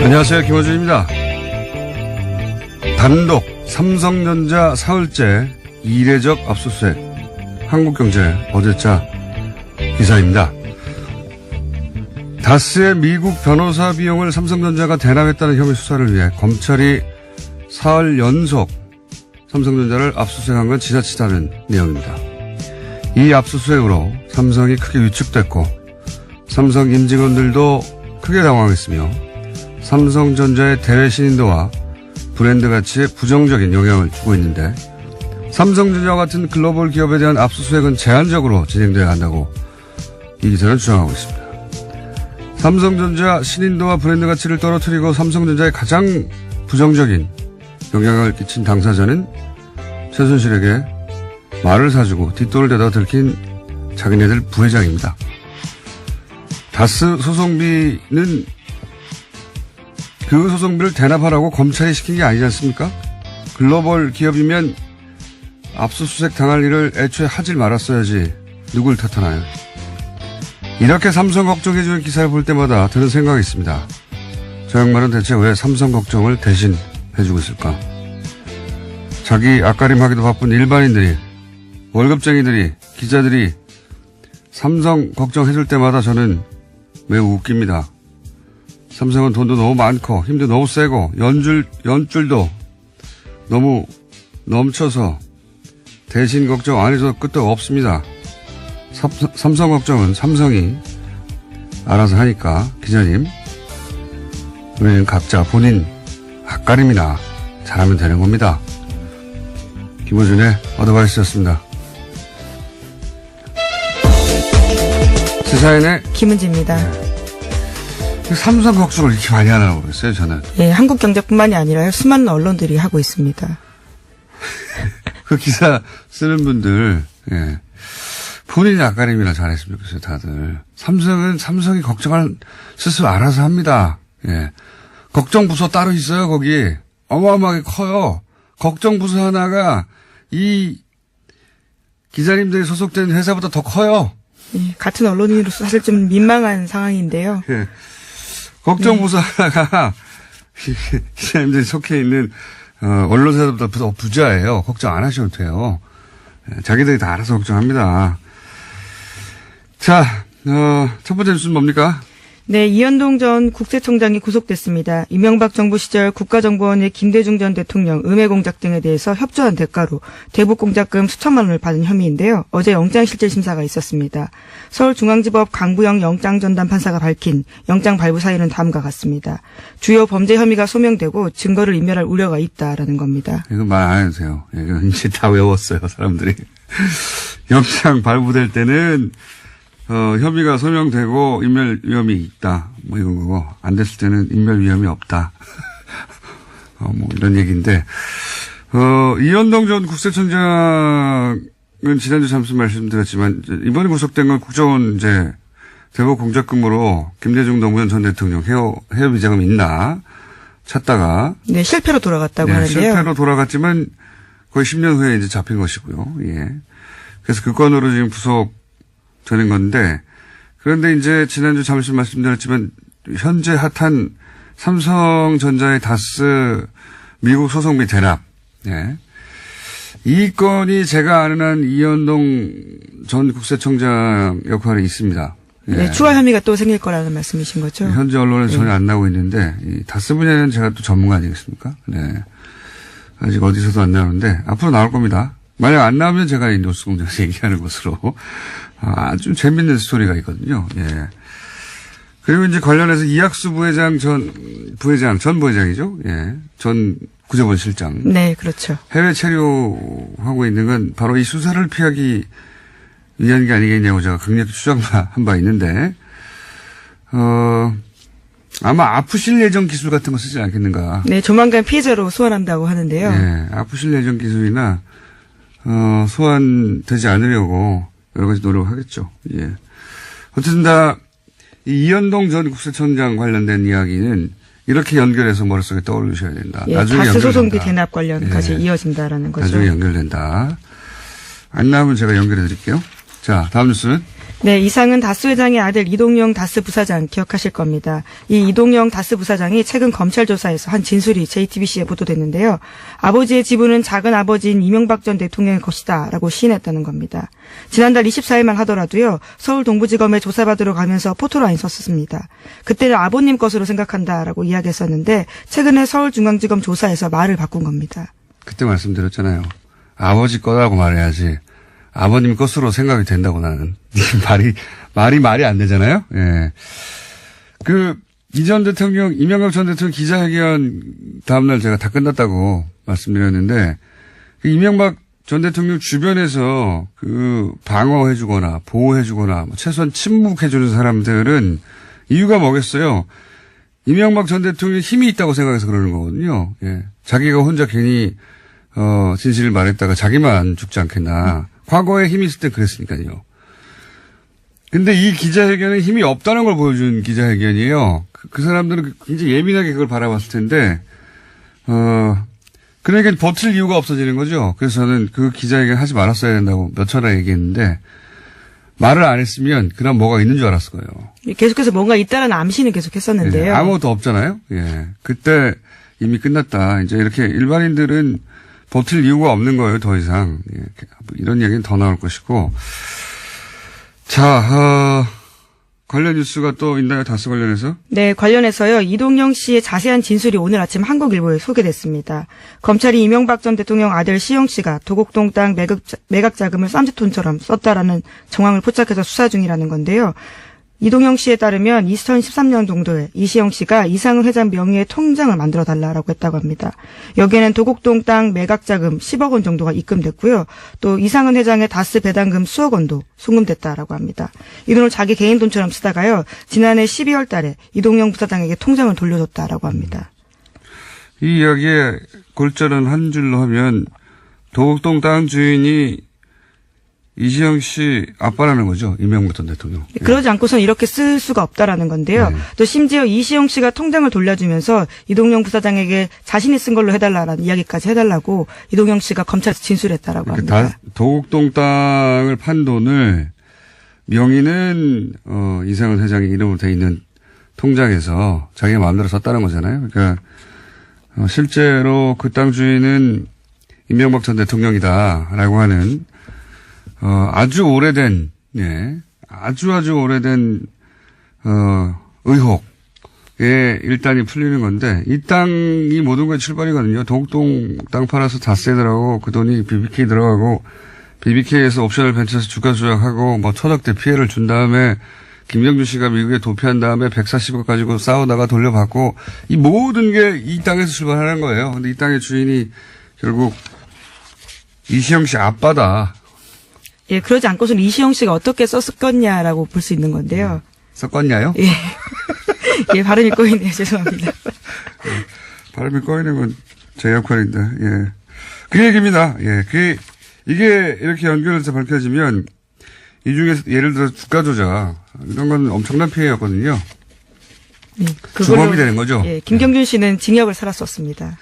안녕하세요. 김어준입니다. 단독 삼성전자 사흘째 이례적 압수수색. 한국경제 어제자 기사입니다. 다스의 미국 변호사 비용을 삼성전자가 대납했다는 혐의 수사를 위해 검찰이 사흘 연속 삼성전자를 압수수색한 건 지나치다는 내용입니다. 이 압수수색으로 삼성이 크게 위축됐고 삼성 임직원들도 크게 당황했으며 삼성전자의 대외 신인도와 브랜드 가치에 부정적인 영향을 주고 있는데 삼성전자와 같은 글로벌 기업에 대한 압수수색은 제한적으로 진행돼야 한다고 이 기사는 주장하고 있습니다. 삼성전자 신인도와 브랜드 가치를 떨어뜨리고 삼성전자에 가장 부정적인 영향을 끼친 당사자는 최순실에게 말을 사주고 뒷돈을 대다 들킨 자기네들 부회장입니다. 다스 소송비는 그 소송비를 대납하라고 검찰이 시킨 게 아니지 않습니까? 글로벌 기업이면 압수수색 당할 일을 애초에 하질 말았어야지 누굴 탓하나요? 이렇게 삼성 걱정해주는 기사를 볼 때마다 드는 생각이 있습니다. 저 양반은 대체 왜 삼성 걱정을 대신 해주고 있을까? 자기 앞가림하기도 바쁜 일반인들이, 월급쟁이들이, 기자들이 삼성 걱정해줄 때마다 저는 매우 웃깁니다. 삼성은 돈도 너무 많고 힘도 너무 세고 연줄도 너무 넘쳐서 대신 걱정 안 해줘도 끝도 없습니다. 삼성 걱정은 삼성이 알아서 하니까 기자님, 우리는 각자 본인 앞가림이나 잘하면 되는 겁니다. 김어준의 어드바이스였습니다. 시사인의 김은지입니다. 네. 삼성 걱정을 이렇게 많이 하라고 그랬어요, 저는. 예, 한국경제뿐만이 아니라 수많은 언론들이 하고 있습니다. 그 기사 쓰는 분들, 예. 본인이 앞가림이나 잘했으면 좋겠어요, 다들. 삼성은 삼성이 걱정할 스스로 알아서 합니다. 예. 걱정부서 따로 있어요, 거기. 어마어마하게 커요. 걱정부서 하나가 이 기자님들이 소속된 회사보다 더 커요. 예, 같은 언론인으로서 사실 좀 민망한 상황인데요. 예. 걱정부서 하나가 기자님들이 속해 있는 언론사보다 더 부자예요. 걱정 안 하셔도 돼요. 예, 자기들이 다 알아서 걱정합니다. 자, 첫 번째 뉴스는 뭡니까? 네, 이현동 전 국세청장이 구속됐습니다. 이명박 정부 시절 국가정보원의 김대중 전 대통령 음해 공작 등에 대해서 협조한 대가로 대북 공작금 수천만 원을 받은 혐의인데요. 어제 영장실질심사가 있었습니다. 서울중앙지법 강부영 영장전담 판사가 밝힌 영장 발부 사유는 다음과 같습니다. 주요 범죄 혐의가 소명되고 증거를 인멸할 우려가 있다라는 겁니다. 이거 말 안 해도 돼요. 이거 이제 다 외웠어요, 사람들이. 영장 발부될 때는 혐의가 소명되고 인멸 위험이 있다. 뭐 이런 거고, 안 됐을 때는 인멸 위험이 없다. 뭐 이런 얘기인데, 이현동 전 국세청장은 지난주 잠시 말씀드렸지만, 이번에 구속된 건 국정원 이제 대북 공작금으로 김대중 노무현 전 대통령 해외 비자금 있나 찾다가. 네, 실패로 돌아갔다고 하는데요. 실패로 돌아갔지만 거의 10년 후에 이제 잡힌 것이고요. 예. 그래서 그 건으로 지금 되는 건데, 그런데 이제 지난주 잠시 말씀드렸지만 현재 핫한 삼성전자의 다스 미국 소송비 대납, 예. 이 건이 제가 아는 한 이현동 전 국세청장 역할이 있습니다. 예. 네, 추가 혐의가 또 생길 거라는 말씀이신 거죠? 현재 언론에 전혀 안 나오고 있는데, 이 다스 분야는 제가 또 전문가 아니겠습니까? 네. 아직 어디서도 안 나오는데 앞으로 나올 겁니다. 만약 안 나오면 제가 이 뉴스공장에서 얘기하는 것으로 아주 재밌는 스토리가 있거든요. 예. 그리고 이제 관련해서 이학수 전 부회장이죠. 예. 전 구조본 실장. 네, 그렇죠. 해외 체류하고 있는 건 바로 이 수사를 피하기 위한 게 아니겠냐고 제가 강력히 주장한 바 있는데, 아마 아프실 예정 기술 같은 거 쓰지 않겠는가. 네, 조만간 피해자로 소환한다고 하는데요. 예. 아프실 예정 기술이나, 소환되지 않으려고 여러 가지 노력하겠죠. 예. 어쨌든 이 이현동 전 국세청장 관련된 이야기는 이렇게 연결해서 머릿속에 떠올리셔야 된다. 예, 나중에 다스 연결된다. 소송비 대납 관련까지 예. 이어진다라는 거죠. 나중에 연결된다. 안 나오면 제가 연결해 드릴게요. 자, 다음 뉴스는? 네, 이상은 다스 회장의 아들 이동영 다스 부사장 기억하실 겁니다. 이 이동영 다스 부사장이 최근 검찰 조사에서 한 진술이 JTBC에 보도됐는데요. 아버지의 지분은 작은 아버지인 이명박 전 대통령의 것이다 라고 시인했다는 겁니다. 지난달 24일만 하더라도요. 서울 동부지검에 조사받으러 가면서 포토라인 썼습니다. 그때는 아버님 것으로 생각한다라고 이야기했었는데 최근에 서울중앙지검 조사에서 말을 바꾼 겁니다. 그때 말씀드렸잖아요. 아버지 거라고 말해야지. 아버님 것으로 생각이 된다고 나는. 말이 안 되잖아요? 예. 이 전 대통령, 이명박 전 대통령 기자회견 다음날 제가 다 끝났다고 말씀드렸는데, 이명박 전 대통령 주변에서 방어해주거나 보호해주거나 최소한 침묵해주는 사람들은 이유가 뭐겠어요? 이명박 전 대통령이 힘이 있다고 생각해서 그러는 거거든요. 예. 자기가 혼자 괜히, 진실을 말했다가 자기만 죽지 않겠나. 과거에 힘이 있을 땐 그랬으니까요. 근데 이 기자회견은 힘이 없다는 걸 보여준 기자회견이에요. 그 사람들은 굉장히 예민하게 그걸 바라봤을 텐데, 그러니까 버틸 이유가 없어지는 거죠. 그래서 저는 그 기자회견 하지 말았어야 된다고 몇 차례 얘기했는데, 말을 안 했으면 그럼 뭐가 있는 줄 알았을 거예요. 계속해서 뭔가 있다라는 암시는 계속 했었는데요. 네, 아무것도 없잖아요. 예. 그때 이미 끝났다. 이제 이렇게 일반인들은 버틸 이유가 없는 거예요, 더 이상. 예, 이런 얘기는 더 나올 것이고. 자, 관련 뉴스가 또 있나요, 다스 관련해서? 네, 관련해서요. 이동영 씨의 자세한 진술이 오늘 아침 한국일보에 소개됐습니다. 검찰이 이명박 전 대통령 아들 시영 씨가 도곡동 땅 매각 자금을 쌈짓돈처럼 썼다라는 정황을 포착해서 수사 중이라는 건데요. 이동영 씨에 따르면 2013년 정도에 이시영 씨가 이상은 회장 명의의 통장을 만들어 달라고 했다고 합니다. 여기에는 도곡동 땅 매각 자금 10억 원 정도가 입금됐고요. 또 이상은 회장의 다스 배당금 수억 원도 송금됐다라고 합니다. 이 돈을 자기 개인 돈처럼 쓰다가요. 지난해 12월 달에 이동영 부사장에게 통장을 돌려줬다라고 합니다. 이 이야기의 골자는 한 줄로 하면 도곡동 땅 주인이 이시영 씨 아빠라는 거죠. 이명박 전 대통령. 그러지 않고선 이렇게 쓸 수가 없다라는 건데요. 또 심지어 이시영 씨가 통장을 돌려주면서 이동영 부사장에게 자신이 쓴 걸로 해달라는 이야기까지 해달라고 이동영 씨가 검찰에서 진술했다라고 합니다. 도곡동 땅을 판 돈을 명의는 이상은 회장의 이름으로 돼 있는 통장에서 자기가 마음대로 썼다는 거잖아요. 그러니까 실제로 그 땅 주인은 이명박 전 대통령이다라고 하는 아주 오래된, 아주 오래된, 의혹에 일단이 풀리는 건데, 이 땅이 모든 게 출발이거든요. 도곡동 땅 팔아서 다스에 들어가고, 그 돈이 BBK 들어가고, BBK에서 옵션을 벤처에서 주가 조작하고, 초덕대 피해를 준 다음에, 김경준 씨가 미국에 도피한 다음에 140억 가지고 싸우다가 돌려받고, 이 모든 게 이 땅에서 출발하는 거예요. 근데 이 땅의 주인이 결국 이시영 씨 아빠다. 예, 그러지 않고서는 이시영 씨가 어떻게 썼겠냐라고 볼 수 있는 건데요. 썼겠냐요? 예. 예, 발음이 꼬이네요. 죄송합니다. 발음이 꼬이는 건 제 역할인데, 예. 그 얘기입니다. 예. 이게 이렇게 연결해서 밝혀지면, 이 중에서 예를 들어 주가 조작, 이런 건 엄청난 피해였거든요. 네, 주범이 되는 거죠? 예, 김경준 씨는 징역을 살았었습니다.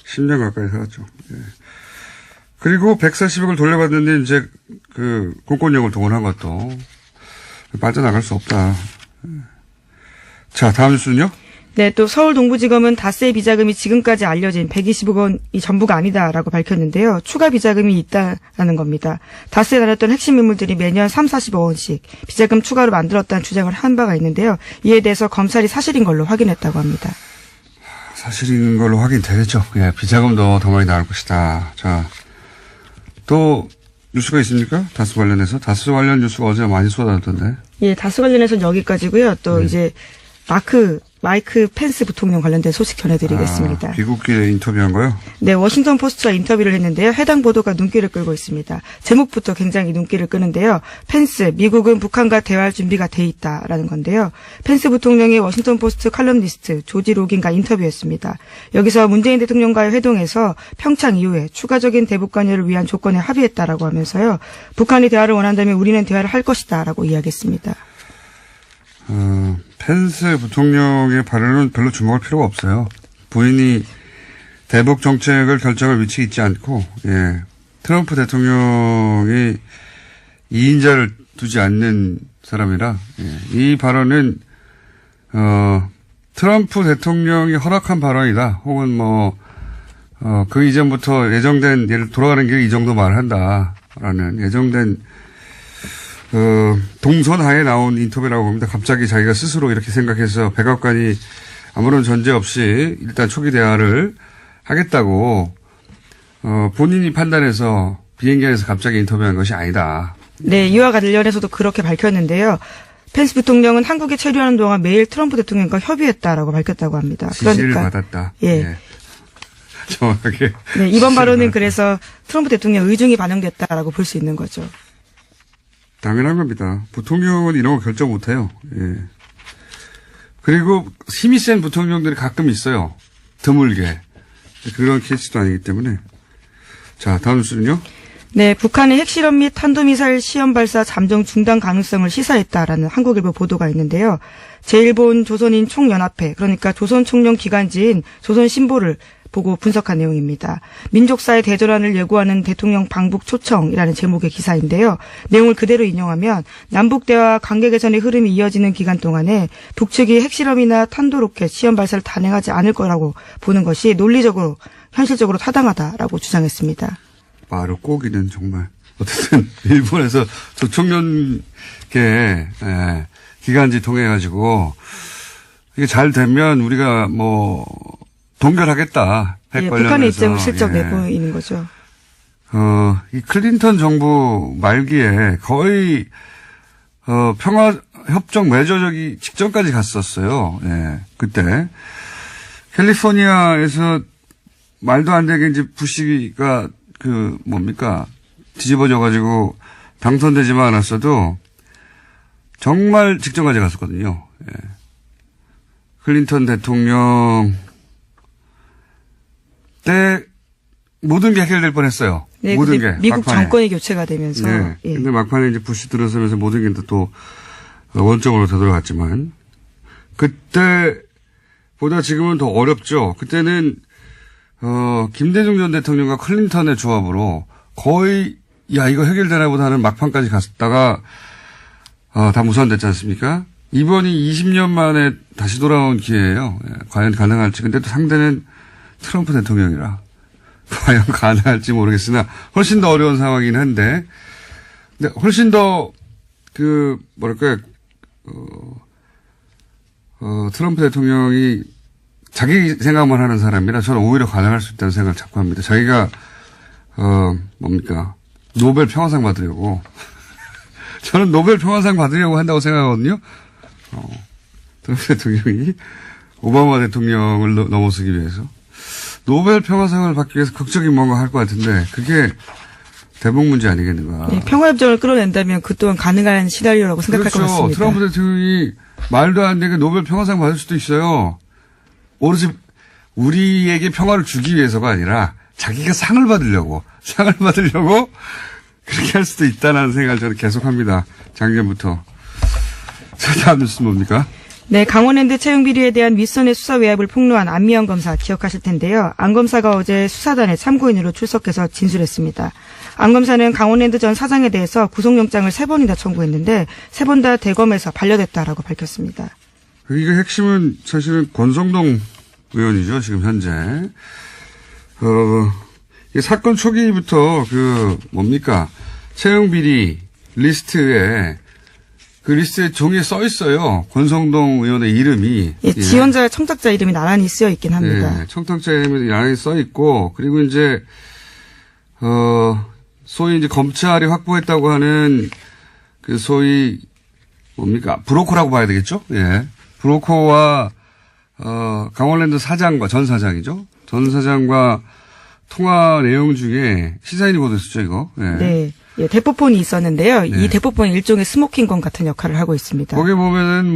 10년 가까이 살았죠. 예. 그리고 140억을 돌려받는데 이제 공권력을 동원한 것도 빠져나갈 수 없다. 자, 다음 뉴스는요? 네, 또 서울 동부지검은 다스의 비자금이 지금까지 알려진 120억 원이 전부가 아니다라고 밝혔는데요. 추가 비자금이 있다라는 겁니다. 다스에 다녔던 핵심 인물들이 매년 40억 원씩 비자금 추가로 만들었다는 주장을 한 바가 있는데요. 이에 대해서 검찰이 사실인 걸로 확인했다고 합니다. 사실인 걸로 확인되겠죠. 예, 비자금도 더 많이 나올 것이다. 자, 또 뉴스가 있습니까? 다스 관련해서? 다스 관련 뉴스가 어제 많이 쏟아졌던데. 예, 다스 관련해서는 여기까지고요. 또 이제 마이크 펜스 부통령 관련된 소식 전해드리겠습니다. 귀국길에 인터뷰한 거요? 네, 워싱턴 포스트와 인터뷰를 했는데요. 해당 보도가 눈길을 끌고 있습니다. 제목부터 굉장히 눈길을 끄는데요. 펜스, 미국은 북한과 대화할 준비가 돼 있다라는 건데요. 펜스 부통령이 워싱턴 포스트 칼럼니스트 조지 로긴과 인터뷰했습니다. 여기서 문재인 대통령과의 회동에서 평창 이후에 추가적인 대북 관여를 위한 조건에 합의했다라고 하면서요. 북한이 대화를 원한다면 우리는 대화를 할 것이다라고 이야기했습니다. 펜스 부통령의 발언은 별로 주목할 필요가 없어요. 부인이 대북 정책을 결정할 위치에 있지 않고, 예. 트럼프 대통령이 2인자를 두지 않는 사람이라, 예. 이 발언은, 트럼프 대통령이 허락한 발언이다. 혹은 그 이전부터 예정된, 예를 돌아가는 길에 이 정도 말을 한다. 라는 예정된, 동선하에 나온 인터뷰라고 봅니다. 갑자기 자기가 스스로 이렇게 생각해서 백악관이 아무런 전제 없이 일단 초기 대화를 하겠다고, 본인이 판단해서 비행기 안에서 갑자기 인터뷰한 것이 아니다. 네, 이와 관련해서도 그렇게 밝혔는데요. 펜스 부통령은 한국에 체류하는 동안 매일 트럼프 대통령과 협의했다라고 밝혔다고 합니다. 지시를 받았다. 예. 예. 정확하게. 네, 이번 발언은 그래서 트럼프 대통령 의중이 반영됐다라고 볼 수 있는 거죠. 당연한 겁니다. 부통령은 이런 거 결정 못 해요. 예. 그리고 힘이 센 부통령들이 가끔 있어요. 드물게. 그런 케이스도 아니기 때문에. 자, 다음 뉴스는요. 네, 북한의 핵실험 및 탄도미사일 시험 발사 잠정 중단 가능성을 시사했다라는 한국일보 보도가 있는데요. 제1본 조선인 총연합회, 그러니까 조선총련 기간지인 조선신보를 보고 분석한 내용입니다. 민족사의 대전환을 예고하는 대통령 방북 초청이라는 제목의 기사인데요. 내용을 그대로 인용하면 남북대화 관계 개선의 흐름이 이어지는 기간 동안에 북측이 핵실험이나 탄도로켓 시험 발사를 단행하지 않을 거라고 보는 것이 논리적으로 현실적으로 타당하다라고 주장했습니다. 말을 꼬기는 정말. 어쨌든 일본에서 조총련계 기간지 통해가지고 이게 잘 되면 우리가 동결하겠다. 핵 예, 관련해서. 북한의 입장을 슬쩍 내보이는 거죠. 이 클린턴 정부 말기에 거의 평화협정 맺어지기 직전까지 갔었어요. 예, 그때 캘리포니아에서 말도 안 되게 이제 부시가 뒤집어져가지고 당선되지만 않았어도 정말 직전까지 갔었거든요. 예. 클린턴 대통령 때 모든 게 해결될 뻔했어요. 네, 모든 게 미국 막판에. 정권이 교체가 되면서. 네. 예. 근데 막판에 이제 부시 들어서면서 모든 게 또 원점으로 되돌아갔지만 그때보다 지금은 더 어렵죠. 그때는 김대중 전 대통령과 클린턴의 조합으로 거의 이거 해결되나 보다 하는 막판까지 갔다가 다 무산됐지 않습니까? 이번이 20년 만에 다시 돌아온 기회예요. 예, 과연 가능할지. 근데 또 상대는 트럼프 대통령이라 과연 가능할지 모르겠으나 훨씬 더 어려운 상황이긴 한데 근데 훨씬 더 트럼프 대통령이 자기 생각만 하는 사람이라 저는 오히려 가능할 수 있다는 생각을 자꾸 합니다. 자기가 노벨 평화상 받으려고 저는 노벨 평화상 받으려고 한다고 생각하거든요. 트럼프 대통령이 오바마 대통령을 넘어서기 위해서 노벨 평화상을 받기 위해서 극적인 뭔가 할 것 같은데 그게 대북 문제 아니겠는가. 네, 평화협정을 끌어낸다면 그 또한 가능한 시나리오라고 생각할 것 같습니다. 트럼프 대통령이 말도 안 되게 노벨 평화상 받을 수도 있어요. 오로지 우리에게 평화를 주기 위해서가 아니라 자기가 상을 받으려고 그렇게 할 수도 있다는 생각을 저는 계속합니다. 작년부터. 자, 다음 뉴스 뭡니까? 네, 강원랜드 채용 비리에 대한 윗선의 수사 외압을 폭로한 안미영 검사 기억하실 텐데요. 안 검사가 어제 수사단에 참고인으로 출석해서 진술했습니다. 안 검사는 강원랜드 전 사장에 대해서 구속영장을 3번이나 청구했는데 3번 다 대검에서 반려됐다라고 밝혔습니다. 이게 핵심은 사실은 권성동 의원이죠, 지금 현재. 이 사건 초기부터 채용 비리 리스트에 종이에 써 있어요. 권성동 의원의 이름이. 예, 지원자, 청탁자 이름이 나란히 쓰여 있긴 합니다. 예, 청탁자 이름이 나란히 써 있고, 그리고 이제, 소위 이제 검찰이 확보했다고 하는 소위 브로커라고 봐야 되겠죠? 예. 브로커와, 강원랜드 사장과 전 사장이죠? 전 사장과 통화 내용 중에 시사인이 보도했었죠, 이거? 예. 네. 예, 대포폰이 있었는데요. 네. 이 대포폰이 일종의 스모킹건 같은 역할을 하고 있습니다. 거기 보면은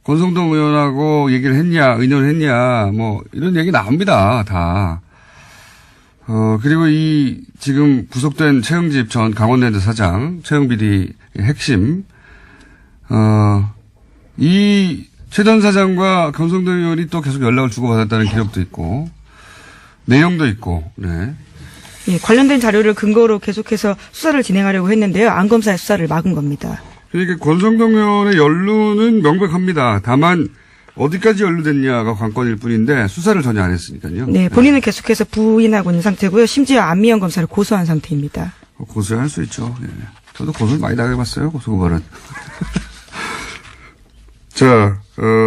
권성동 의원하고 얘기를 했냐, 의논을 했냐, 이런 얘기 나옵니다, 다. 그리고 지금 구속된 최영집 전 강원랜드 사장, 채용 비리의 핵심, 최 전 사장과 권성동 의원이 또 계속 연락을 주고받았다는 기록도 있고, 내용도 있고, 네. 예, 관련된 자료를 근거로 계속해서 수사를 진행하려고 했는데요. 안 검사의 수사를 막은 겁니다. 그러니까 권성동 의원의 연루는 명백합니다. 다만 어디까지 연루됐냐가 관건일 뿐인데 수사를 전혀 안 했으니까요. 네, 본인은 계속해서 부인하고 있는 상태고요. 심지어 안미영 검사를 고소한 상태입니다. 고소할 수 있죠. 예. 저도 고소를 많이 당해봤어요. 고소고발은. 자,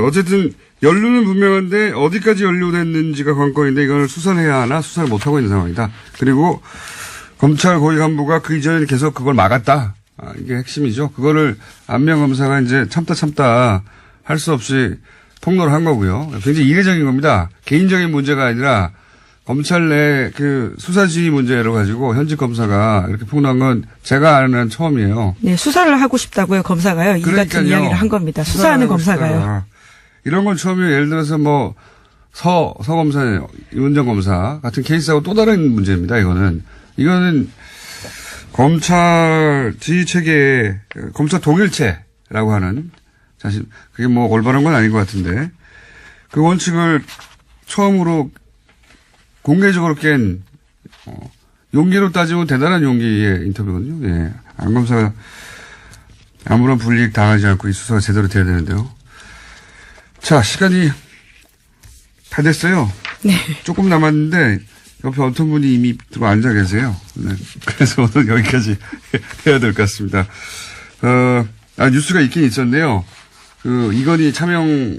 어쨌든 연루는 분명한데 어디까지 연루됐는지가 관건인데 이걸 수사를 해야 하나 수사를 못하고 있는 상황이다. 그리고 검찰 고위 간부가 그 이전에 계속 그걸 막았다. 이게 핵심이죠. 그거를 안미영 검사가 이제 참다 할 수 없이 폭로를 한 거고요. 굉장히 이례적인 겁니다. 개인적인 문제가 아니라 검찰 내 그 수사지휘 문제를 가지고 현직 검사가 이렇게 폭로한 건 제가 아는 한 처음이에요. 네, 수사를 하고 싶다고요, 검사가요. 이 같은 이야기를 한 겁니다. 수사하는 검사가요. 이런 건 처음이에요. 예를 들어서 뭐 서 검사, 이원정 검사 같은 케이스하고 또 다른 문제입니다. 이거는 검찰 지휘 체계의 검찰 동일체라고 하는 사실 그게 뭐 올바른 건 아닌 것 같은데 그 원칙을 처음으로 공개적으로 깬 용기로 따지면 대단한 용기의 인터뷰거든요. 예. 안 검사가 아무런 불이익 당하지 않고 이 수사가 제대로 돼야 되는데요. 자, 시간이 다 됐어요. 네. 조금 남았는데 옆에 어떤 분이 이미 들어 앉아 계세요. 네. 그래서 오늘 여기까지 해야 될 것 같습니다. 뉴스가 있긴 있었네요. 이건희 차명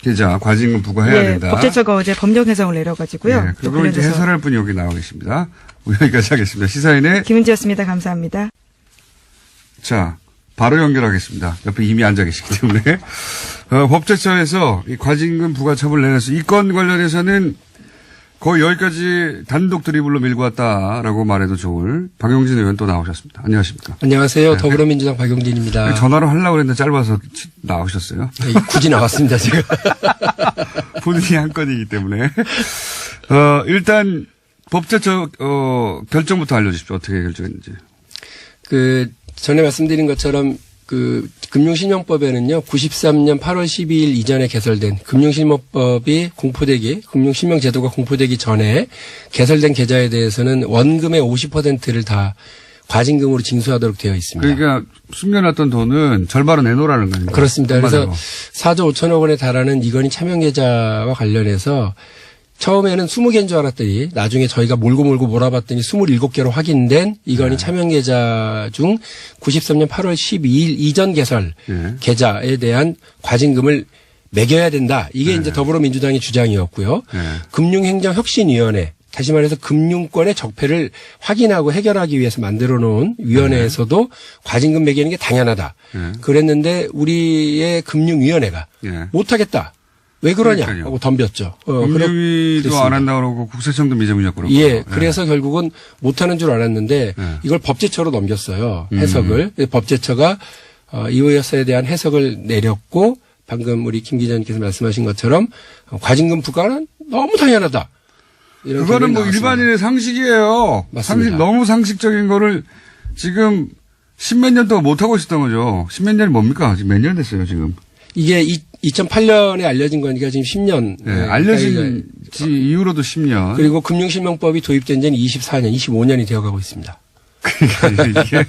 계좌 과징금 부과해야 된다. 법제처가 어제 법령 해석을 내려가지고요. 네, 그걸 이제 해설할 분이 여기 나와 계십니다. 여기까지 하겠습니다. 시사인의 김은지였습니다. 감사합니다. 자, 바로 연결하겠습니다. 옆에 이미 앉아 계시기 때문에. 법제처에서 이 과징금 부과 처분을 내려서 이 건 관련해서는 거의 여기까지 단독 드리블로 밀고 왔다라고 말해도 좋을 박용진 의원 또 나오셨습니다. 안녕하십니까. 안녕하세요. 네. 더불어민주당 박용진입니다. 전화로 하려고 했는데 짧아서 나오셨어요. 네, 굳이 나왔습니다, 제가. 본인이 한 건이기 때문에. 일단 법제처 결정부터 알려주십시오. 어떻게 결정했는지. 전에 말씀드린 것처럼 금융실명법에는요, 93년 8월 12일 이전에 개설된 금융실명법이 금융실명제도가 공포되기 전에 개설된 계좌에 대해서는 원금의 50%를 다 과징금으로 징수하도록 되어 있습니다. 그러니까 숨겨놨던 돈은 절반은 내놓으라는 거예요. 그렇습니다. 그래서 4조 5천억 원에 달하는 이건희 차명계좌와 관련해서 처음에는 20개인 줄 알았더니 나중에 저희가 몰고 몰아봤더니 27개로 확인된 이건희 차명계좌 중 93년 8월 12일 이전 개설 계좌에 대한 과징금을 매겨야 된다. 이게 이제 더불어민주당의 주장이었고요. 금융행정혁신위원회, 다시 말해서 금융권의 적폐를 확인하고 해결하기 위해서 만들어 놓은 위원회에서도 과징금 매기는 게 당연하다. 그랬는데 우리의 금융위원회가 못하겠다. 왜 그러냐 하고 덤볐죠. 금융위도 안 한다고 그러고 국세청도 미제문자고 그러고. 예. 그래서 결국은 못하는 줄 알았는데 이걸 법제처로 넘겼어요. 해석을. 법제처가 이호여사에 대한 해석을 내렸고 방금 우리 김 기자님께서 말씀하신 것처럼 과징금 부과는 너무 당연하다. 그거는 뭐 일반인의 상식이에요. 맞습니다. 너무 상식적인 거를 지금 십몇 년 동안 못하고 있었던 거죠. 십몇 년이 뭡니까? 지금 몇 년 됐어요, 지금. 이게 2008년에 알려진 거니까 지금 10년. 네, 알려진 지 이후로도 10년. 그리고 금융실명법이 도입된 지는 24년, 25년이 되어가고 있습니다. 그러니까 이게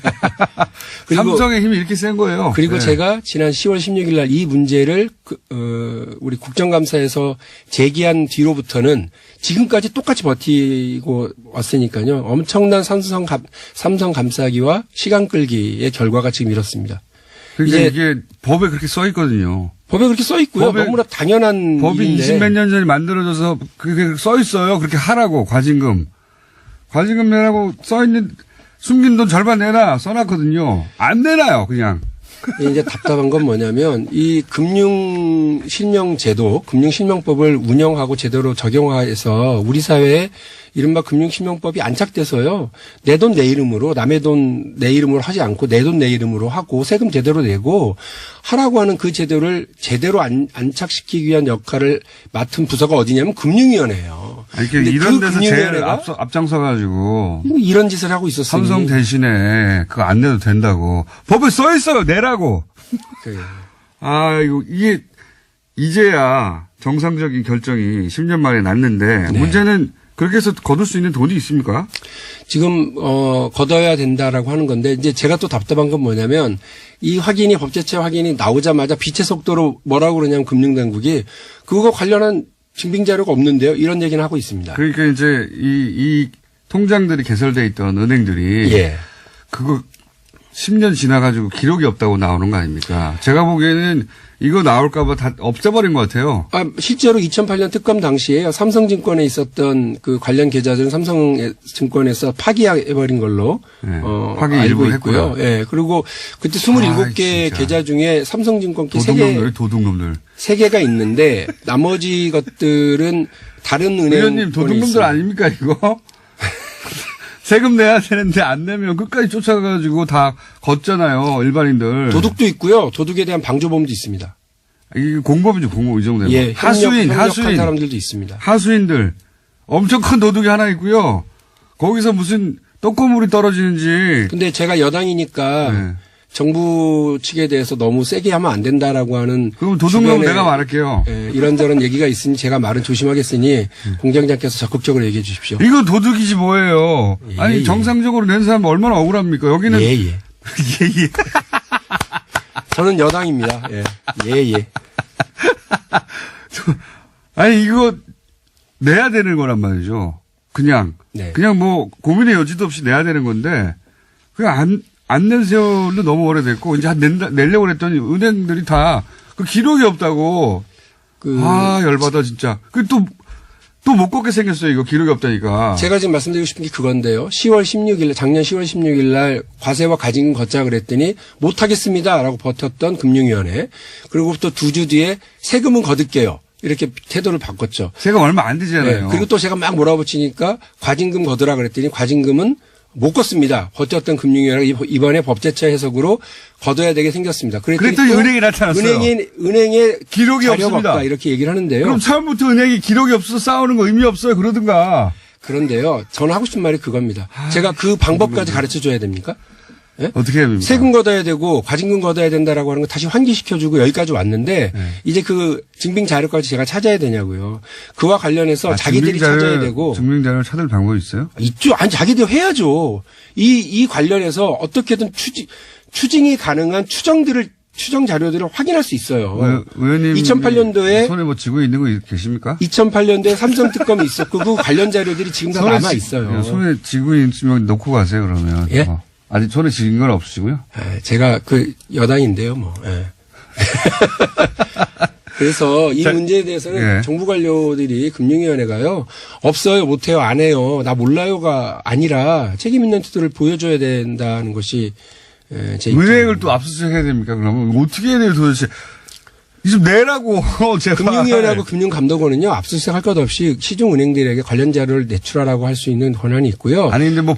삼성의 힘이 이렇게 센 거예요. 그리고 제가 지난 10월 16일 날 이 문제를 우리 국정감사에서 제기한 뒤로부터는 지금까지 똑같이 버티고 왔으니까요. 엄청난 삼성 감싸기와 시간 끌기의 결과가 지금 이렇습니다. 그러니까 이게 법에 그렇게 써 있거든요. 법에 그렇게 써 있고요. 너무나 당연한 법이 일인데. 20몇 년 전에 만들어져서 그게 써 있어요. 그렇게 하라고 과징금 내라고 써 있는 숨긴 돈 절반 내놔 써놨거든요. 안 내놔요 그냥. 이제 답답한 건 뭐냐면 이 금융실명제도, 금융실명법을 운영하고 제대로 적용해서 우리 사회에 이른바 금융실명법이 안착돼서요. 내 돈 내 이름으로 남의 돈 내 이름으로 하지 않고 내 돈 내 이름으로 하고 세금 제대로 내고 하라고 하는 그 제도를 제대로 안착시키기 위한 역할을 맡은 부서가 어디냐면 금융위원회예요. 아니, 이런 데서 제일 앞장서가지고 이런 짓을 하고 있었어요. 삼성 대신에 그거 안 내도 된다고 법에 써 있어요. 내라고. 이게 이제야 정상적인 결정이 10년 만에 났는데 문제는 그렇게 해서 거둘 수 있는 돈이 있습니까? 지금 걷어야 된다라고 하는 건데 이제 제가 또 답답한 건 뭐냐면 이 확인이 법제처 확인이 나오자마자 빛의 속도로 뭐라고 그러냐면 금융당국이 그거 관련한 증빙 자료가 없는데요. 이런 얘기는 하고 있습니다. 그러니까 이제 이 통장들이 개설돼 있던 은행들이 예. 그거 10년 지나가지고 기록이 없다고 나오는 거 아닙니까? 제가 보기에는 이거 나올까봐 다 없애버린 것 같아요. 실제로 2008년 특검 당시에요. 삼성증권에 있었던 그 관련 계좌들은 삼성증권에서 파기해버린 걸로 네, 파기 알고 일부 있고요. 했고요. 예. 그리고 그때 27개 진짜. 계좌 중에 삼성증권 도둑놈들. 3개가 있는데 나머지 것들은 다른 은행. 의원님 도둑놈들 아닙니까 이거? 세금 내야 되는데 안 내면 끝까지 쫓아가가지고 다 걷잖아요, 일반인들. 도둑도 있고요. 도둑에 대한 방조범도 있습니다. 이게 공범이죠, 공범, 이 정도 되면. 예, 하수인. 협력한 사람들도 있습니다. 하수인들. 엄청 큰 도둑이 하나 있고요. 거기서 무슨 떡고물이 떨어지는지. 근데 제가 여당이니까 네. 정부 측에 대해서 너무 세게 하면 안 된다라고 하는. 그럼 도둑놈 주변에, 내가 말할게요. 예, 이런저런 얘기가 있으니 제가 말은 조심하겠으니 공장장께서 적극적으로 얘기해 주십시오. 이거 도둑이지 뭐예요. 예, 아니 예. 정상적으로 낸 사람 얼마나 억울합니까? 여기는 예. 예. 저는 여당입니다. 예. 아니 이거 내야 되는 거란 말이죠. 그냥 네. 그냥 뭐 고민의 여지도 없이 내야 되는 건데 그냥 안 낸 세월도 너무 오래됐고 이제 내려고 그랬더니 은행들이 다 그 기록이 없다고. 열받아 진짜. 그 또 못 걷게 생겼어요. 이거 기록이 없다니까. 제가 지금 말씀드리고 싶은 게 그건데요. 작년 10월 16일 날 과세와 가징금 걷자 그랬더니 못하겠습니다라고 버텼던 금융위원회. 그리고 또 2주 뒤에 세금은 거둘게요. 이렇게 태도를 바꿨죠. 세금 얼마 안 되잖아요. 네. 그리고 또 제가 막 몰아붙이니까 과징금 거두라 그랬더니 과징금은 못 걷습니다. 버텼던 금융위원회가 이번에 법제처 해석으로 거둬야 되게 생겼습니다. 그랬더니 은행이 나타났어요. 은행에 기록이 자료가 없습니다. 없다 이렇게 얘기를 하는데요. 그럼 처음부터 은행이 기록이 없어서 싸우는 거 의미 없어요. 그러든가. 그런데요. 저는 하고 싶은 말이 그겁니다. 제가 그 방법까지 가르쳐 줘야 됩니까? 예? 어떻게 해야 됩니까? 세금 걷어야 되고 과징금 걷어야 된다라고 하는 거 다시 환기시켜주고 여기까지 왔는데 네. 이제 그 증빙 자료까지 제가 찾아야 되냐고요. 그와 관련해서 자기들이 찾아야 되고 증빙자료를 찾을 방법이 있어요? 있죠. 아니 자기들 해야죠. 이 관련해서 어떻게든 추징이 가능한 추정 자료들을 확인할 수 있어요. 의원님 2008년도에 손에 뭐 쥐고 있는 거 계십니까? 2008년도에 삼성 특검이 있었고 그 관련 자료들이 지금 다 남아 있어요. 손에 쥐고 있으면 놓고 가세요 그러면. 예? 아직 손에 쥐은 건 없으시고요? 제가 그 여당인데요, 뭐. 예. 그래서 이 문제에 대해서는 예. 정부 관료들이 금융위원회가요, 없어요, 못해요, 안 해요, 나 몰라요가 아니라 책임 있는 태도를 보여줘야 된다는 것이 제 은행을 입장입니다. 또 압수수색해야 됩니까? 그러면 어떻게 해야 돼요 도대체? 이 좀 내라고 제발. 금융위원회하고 금융감독원은요, 압수수색할 것 없이 시중은행들에게 관련 자료를 내출하라고 할 수 있는 권한이 있고요. 아니 근데 뭐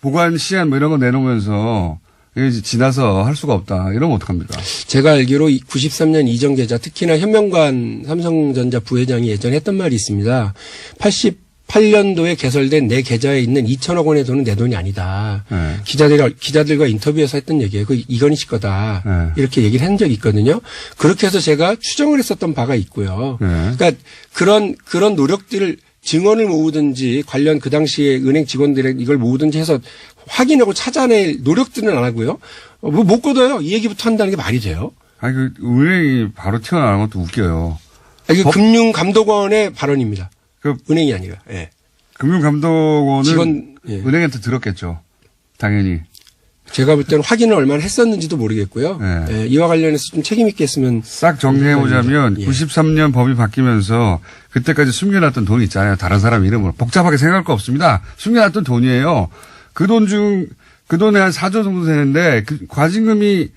보관 시한 뭐 이런 거 내놓으면서 이게 지나서 할 수가 없다. 이러면 어떡합니까? 제가 알기로 93년 이전 계좌, 특히나 현명관 삼성전자 부회장이 예전에 했던 말이 있습니다. 88년도에 개설된 내 계좌에 있는 2천억 원의 돈은 내 돈이 아니다. 네. 기자들과 인터뷰에서 했던 얘기예요. 그 이건희 씨 거다. 네. 이렇게 얘기를 한 적이 있거든요. 그렇게 해서 제가 추정을 했었던 바가 있고요. 네. 그러니까 그런 노력들을 증언을 모으든지 관련 그 당시에 은행 직원들의 이걸 모으든지 해서 확인하고 찾아낼 노력들은 안 하고요. 뭐 못 걷어요. 이 얘기부터 한다는 게 말이 돼요. 아니 그 은행이 바로 튀어나오는 것도 웃겨요. 이게 금융감독원의 발언입니다. 그 은행이 아니라. 예. 금융감독원은 직원, 예. 은행한테 들었겠죠. 당연히. 제가 볼 때는 확인을 얼마나 했었는지도 모르겠고요. 네. 예, 이와 관련해서 좀 책임 있게 했으면. 싹 정리해보자면 예. 93년 법이 바뀌면서 그때까지 숨겨놨던 돈이 있잖아요. 다른 사람 이름으로. 복잡하게 생각할 거 없습니다. 숨겨놨던 돈이에요. 그 돈에 한 4조 정도 되는데 그 과징금이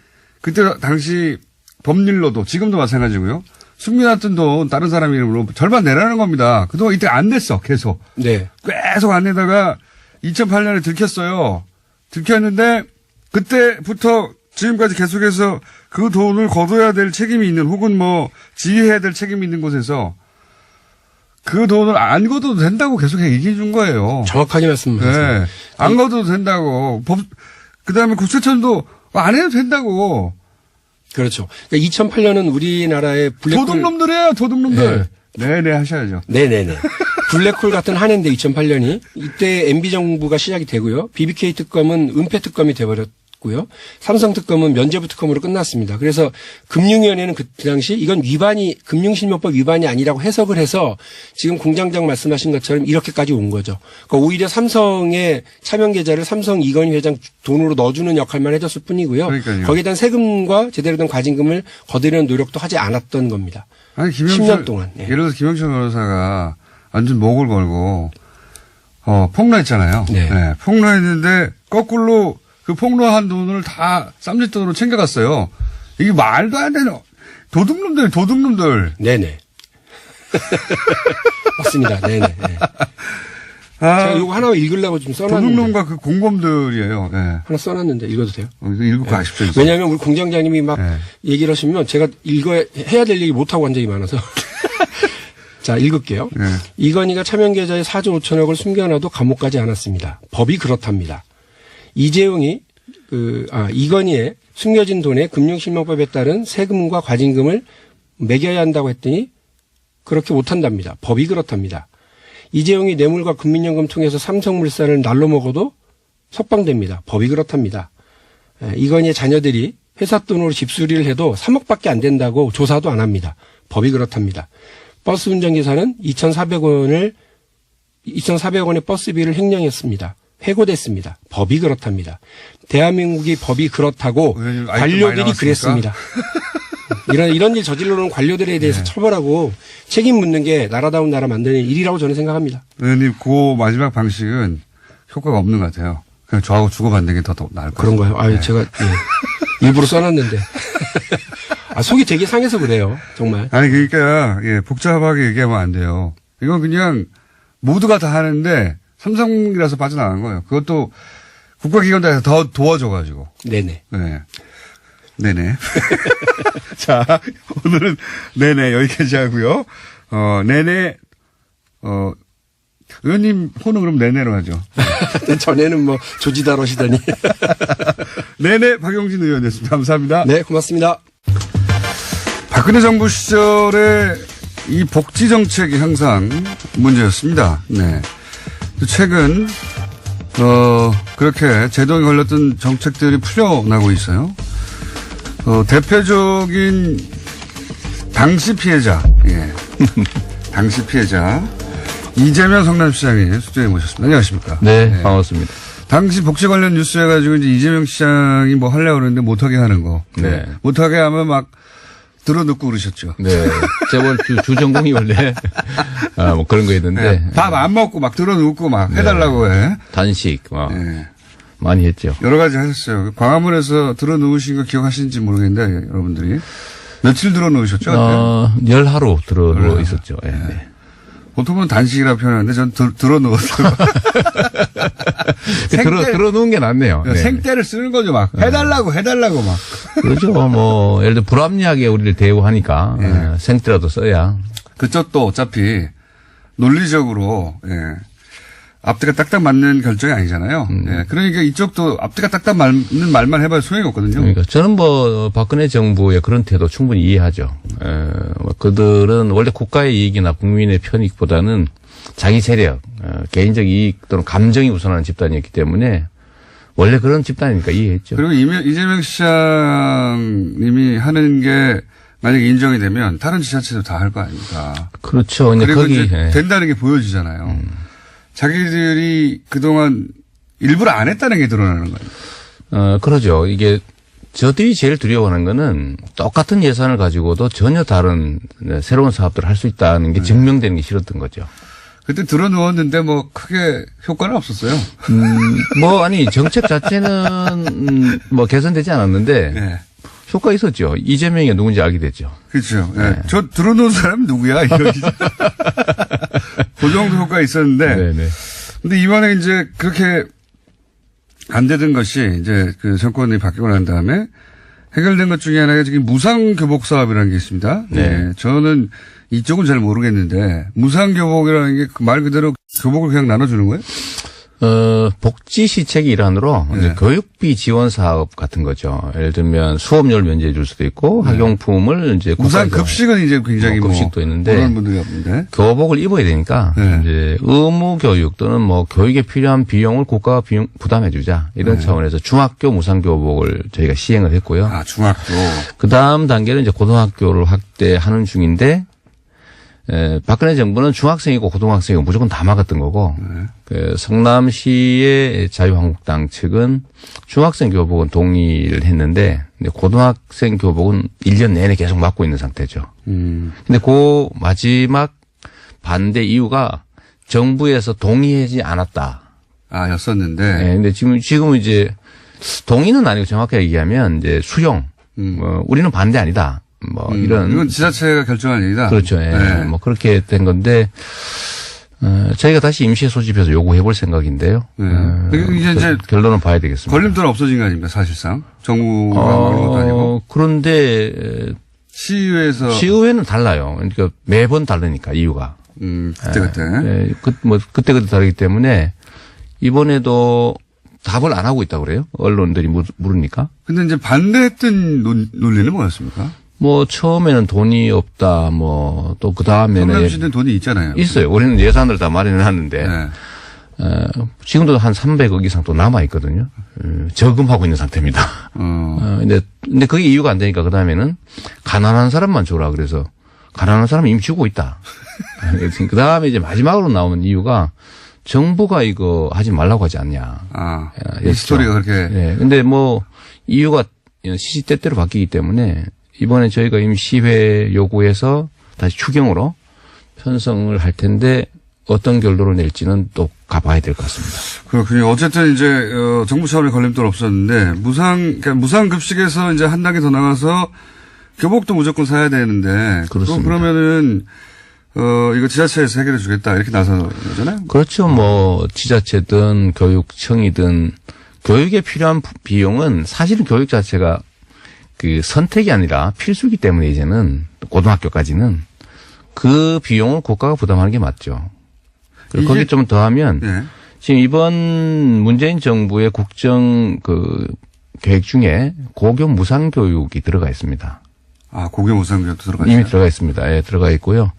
그때 당시 법률로도 지금도 마찬가지고요. 숨겨놨던 돈 다른 사람 이름으로 절반 내라는 겁니다. 그동안 이때 안 냈어. 계속. 네. 계속 안 내다가 2008년에 들켰어요. 들켰는데 그때부터 지금까지 계속해서 그 돈을 거둬야 될 책임이 있는 혹은 뭐 지휘해야 될 책임이 있는 곳에서 그 돈을 안 거둬도 된다고 계속 얘기해 준 거예요. 정확하게 말씀하세요. 네. 안 거둬도 된다고. 그다음에 국세청도 안 해도 된다고. 그렇죠. 그러니까 2008년은 우리나라의 블랙홀. 도둑놈들이에요. 도둑놈들. 네네 하셔야죠. 네네네. 블랙홀 같은 한 해인데 2008년이 이때 MB 정부가 시작이 되고요. BBK 특검은 은폐 특검이 돼버렸고요. 삼성 특검은 면죄부 특검으로 끝났습니다. 그래서 금융위원회는 그 당시 이건 금융실명법 위반이 아니라고 해석을 해서 지금 공장장 말씀하신 것처럼 이렇게까지 온 거죠. 그러니까 오히려 삼성의 차명 계좌를 삼성 이건희 회장 돈으로 넣어주는 역할만 해줬을 뿐이고요. 그러니까요. 거기에 대한 세금과 제대로 된 과징금을 거두려는 노력도 하지 않았던 겁니다. 아니, 10년 동안. 예. 예를 들어서 김영철 변호사가 완전 목을 걸고, 폭로했잖아요. 네. 네, 폭로했는데, 거꾸로 그 폭로한 돈을 다 쌈짓돈으로 챙겨갔어요. 이게 말도 안 되는, 도둑놈들. 네네. 맞습니다. 네네. 네. 아, 제가 이거 하나 읽으려고 좀 써놨는데. 도둑놈과 그 공범들이에요. 네. 하나 써놨는데 읽어도 돼요? 이거 읽고 가십시오. 이제. 왜냐하면 우리 공장장님이 막 네. 얘기를 하시면 제가 해야 될 얘기 못하고 한 적이 많아서. 자, 읽을게요. 네. 이건희가 차명계좌에 4조 5천억을 숨겨놔도 감옥 가지 않았습니다. 법이 그렇답니다. 이재용이 이건희의 숨겨진 돈에 금융실명법에 따른 세금과 과징금을 매겨야 한다고 했더니 그렇게 못한답니다. 법이 그렇답니다. 이재용이 뇌물과 국민연금 통해서 삼성물산을 날로 먹어도 석방됩니다. 법이 그렇답니다. 이건희의 자녀들이 회사 돈으로 집수리를 해도 3억밖에 안 된다고 조사도 안 합니다. 법이 그렇답니다. 버스 운전기사는 2,400원의 버스비를 횡령했습니다. 해고됐습니다. 법이 그렇답니다. 대한민국이 법이 그렇다고 의원님, 아직도 많이 관료들이 그랬습니다. 이런 일 저질러 놓은 관료들에 대해서 처벌하고 책임 묻는 게 나라다운 나라 만드는 일이라고 저는 생각합니다. 의원님, 그 마지막 방식은 효과가 없는 것 같아요. 그냥 저하고 주고받는 게 더 나을 것 같아요. 그런가요? 아유, 제가 일부러 써놨는데. 속이 되게 상해서 그래요. 정말. 아니, 그러니까, 복잡하게 얘기하면 안 돼요. 이건 그냥 모두가 다 하는데 삼성이라서 빠져나간 거예요. 그것도 국가기관에서 더 도와줘가지고. 네네. 네. 네네. 자, 오늘은 네네 여기까지 하고요. 네네, 의원님 호는 그럼 네네로 하죠. 전에는 뭐 조지다러시더니. 네네 박용진 의원이었습니다. 감사합니다. 네, 고맙습니다. 박근혜 정부 시절에 이 복지 정책이 항상 문제였습니다. 네. 최근 그렇게 제동이 걸렸던 정책들이 풀려나고 있어요. 대표적인 당시 피해자, 당시 피해자 이재명 성남시장이 수조에 모셨습니다. 안녕하십니까? 네, 반갑습니다. 당시 복지 관련 뉴스 해가지고 이제 이재명 시장이 뭐 하려고 그러는데 못하게 하는 거. 네. 못하게 하면 막 들어눕고 그러셨죠. 네. 재벌 주전공이 원래, 뭐 그런 거 했는데. 밥 안 먹고 막 들어눕고 막 해달라고 해. 단식, 네. 많이 했죠. 여러 가지 하셨어요. 광화문에서 들어누우신 거 기억하시는지 모르겠는데, 여러분들이. 며칠 들어누우셨죠? 열하루 들어 있었죠. 예. 네. 보통은 단식이라 표현하는데 전 들어누웠어요. 들어 누운 게 낫네요. 네. 생떼를 쓰는 거죠, 막. 해달라고 막. 그렇죠. 뭐, 예를 들어 불합리하게 우리를 대우하니까, 생떼라도 써야. 그쪽도 어차피 논리적으로, 앞뒤가 딱딱 맞는 결정이 아니잖아요. 그러니까 이쪽도 앞뒤가 딱딱 맞는 말만 해봐야 소용이 없거든요. 그러니까 저는 뭐 박근혜 정부의 그런 태도 충분히 이해하죠. 그들은 원래 국가의 이익이나 국민의 편익보다는 자기 세력, 개인적 이익 또는 감정이 우선하는 집단이었기 때문에 원래 그런 집단이니까 이해했죠. 그리고 이재명 시장님이 하는 게 만약에 인정이 되면 다른 지자체도 다 할 거 아닙니까? 그렇죠. 그리고 거기 이제 된다는 게 보여지잖아요. 자기들이 그동안 일부러 안 했다는 게 드러나는 거예요. 그러죠. 이게 저들이 제일 두려워하는 거는 똑같은 예산을 가지고도 전혀 다른 새로운 사업들을 할 수 있다는 게 증명되는 게 싫었던 거죠. 그때 들어누웠는데 뭐 크게 효과는 없었어요. 아니 정책 자체는 뭐 개선되지 않았는데 효과 있었죠. 이재명이 누군지 알게 됐죠. 그렇죠. 저 들어놓은 사람이 누구야? 그 정도 효과가 있었는데. 네네. 근데 이번에 이제 그렇게 안 되던 것이 이제 그 정권이 바뀌고 난 다음에 해결된 것 중에 하나가 지금 무상교복 사업이라는 게 있습니다. 네. 저는 이쪽은 잘 모르겠는데 무상교복이라는 게 말 그대로 교복을 그냥 나눠주는 거예요? 복지 시책의 일환으로 네. 이제 교육비 지원 사업 같은 거죠. 예를 들면 수업료를 면제해 줄 수도 있고 학용품을 이제 우선 국가에서 급식은 이제 굉장히 급식도 있는데 그런 분들이 없는데. 교복을 입어야 되니까 네. 이제 의무 교육 또는 뭐 교육에 필요한 비용을 국가가 부담해 주자 이런 차원에서 중학교 무상 교복을 저희가 시행을 했고요. 아, 중학교. 그 다음 단계는 이제 고등학교를 확대하는 중인데, 박근혜 정부는 중학생이고 고등학생이고 무조건 다 막았던 거고, 그 성남시의 자유한국당 측은 중학생 교복은 동의를 했는데, 근데 고등학생 교복은 1년 내내 계속 막고 있는 상태죠. 근데 그 마지막 반대 이유가 정부에서 동의하지 않았다. 아, 였었는데. 네, 근데 지금은 이제 동의는 아니고 정확하게 얘기하면 이제 수용. 우리는 반대 아니다. 뭐 이런. 이건 지자체가 결정할 일이다. 그렇죠. 예. 네. 뭐 그렇게 된 건데 저희가 다시 임시에 소집해서 요구해 볼 생각인데요. 네. 이제 결론은 봐야 되겠습니다. 걸림돌 없어진 거 아닙니까, 사실상? 정부가 그런 것도 아니고. 그런데 시의회에서. 시의회는 달라요. 그러니까 매번 다르니까 이유가. 그때. 예, 그때 다르기 때문에 이번에도 답을 안 하고 있다고 그래요. 언론들이 물으니까. 근데 이제 반대했던 논리는 뭐였습니까? 뭐 처음에는 돈이 없다. 뭐 또 그 다음에는 성남시는 돈이 있잖아요. 있어요. 우리는 예산을 다 마련해놨는데 네. 지금도 한 300억 이상 또 남아 있거든요. 저금하고 있는 상태입니다. 근데 그게 이유가 안 되니까 그 다음에는 가난한 사람만 줘라. 그래서 가난한 사람 이미 주고 있다. 그 다음에 이제 마지막으로 나오는 이유가 정부가 이거 하지 말라고 하지 않냐. 아, 이 스토리가 그렇게. 네. 근데 뭐 이유가 시시때때로 바뀌기 때문에 이번에 저희가 임시회 요구해서 다시 추경으로 편성을 할 텐데 어떤 결론을 낼지는 또 가봐야 될 것 같습니다. 그렇군요. 어쨌든 이제 정부 차원의 걸림돌 없었는데 그러니까 무상급식에서 이제 한 단계 더 나가서 교복도 무조건 사야 되는데. 그렇습니다. 그러면은 이거 지자체에서 해결해 주겠다 이렇게 나서는 거잖아요. 그렇죠. 뭐 지자체든 교육청이든 교육에 필요한 비용은 사실은 교육 자체가 그 선택이 아니라 필수이기 때문에 이제는 고등학교까지는 그 비용을 국가가 부담하는 게 맞죠. 그리고 거기 좀 더하면 네. 지금 이번 문재인 정부의 국정 그 계획 중에 고교 무상 교육이 들어가 있습니다. 아, 고교 무상교육도 들어가 있어요? 이미 들어가 있습니다. 예, 들어가 있고요.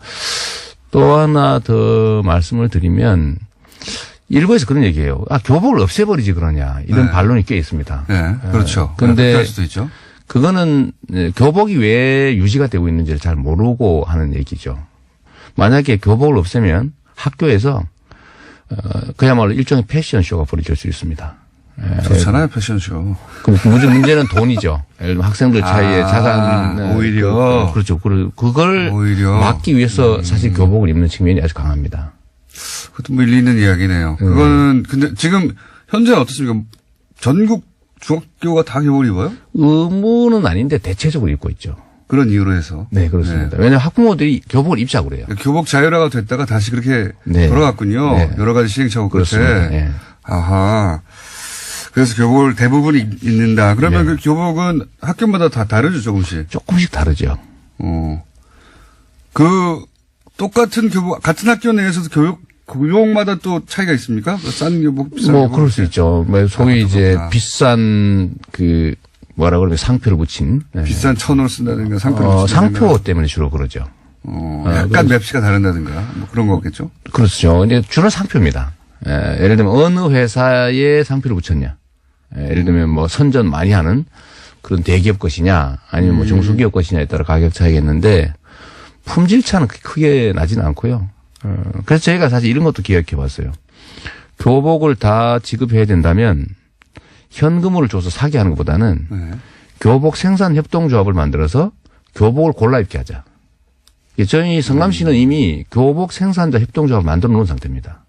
또 하나 더 말씀을 드리면 일부에서 그런 얘기예요. 아, 교복을 없애버리지 그러냐. 이런 네. 반론이 꽤 있습니다. 네, 그렇죠. 근데 그렇게 할 수도 있죠. 그거는 교복이 왜 유지가 되고 있는지를 잘 모르고 하는 얘기죠. 만약에 교복을 없애면 학교에서 그야말로 일종의 패션쇼가 벌어질 수 있습니다. 좋잖아요, 패션쇼. 문제는 돈이죠. 예를 들면 학생들 사이에 자산. 오히려. 그렇죠. 그걸 오히려. 막기 위해서 사실 교복을 입는 측면이 아주 강합니다. 그것도 뭐 일리 있는 이야기네요. 그거는 근데 지금 현재는 어떻습니까? 전국 중학교가 다 교복을 입어요? 의무는 아닌데 대체적으로 입고 있죠. 그런 이유로 해서. 네, 그렇습니다. 왜냐하면 학부모들이 교복을 입자고 그래요. 교복 자율화가 됐다가 다시 그렇게 네. 돌아갔군요. 네. 여러 가지 시행착오 끝에. 그렇습니다. 네. 아하. 그래서 교복을 대부분 입는다. 그러면 그 교복은 학교마다 다 다르죠, 조금씩. 조금씩 다르죠. 그 똑같은 교복, 같은 학교 내에서도 교복마다 또 차이가 있습니까? 싼 교복, 비싼 교복. 그럴 수 있죠. 소위 이제 그렇구나. 비싼 뭐라 그러면 상표를 붙인. 네. 비싼 천을 쓴다든가 상표를 상표 때문에 주로 그러죠. 약간 맵시가 다른다든가 뭐 그런 거겠죠. 그렇죠. 근데 주로 상표입니다. 예를 들면 어느 회사에 상표를 붙였냐. 예를 들면 뭐 선전 많이 하는 그런 대기업 것이냐 아니면 뭐 중소기업 것이냐에 따라 가격 차이겠는데 품질 차는 크게 나지는 않고요. 그래서 저희가 사실 이런 것도 기획해 봤어요. 교복을 다 지급해야 된다면 현금으로 줘서 사게 하는 것보다는 교복 생산 협동조합을 만들어서 교복을 골라 입게 하자. 저희 성남시는 이미 교복 생산자 협동조합을 만들어 놓은 상태입니다.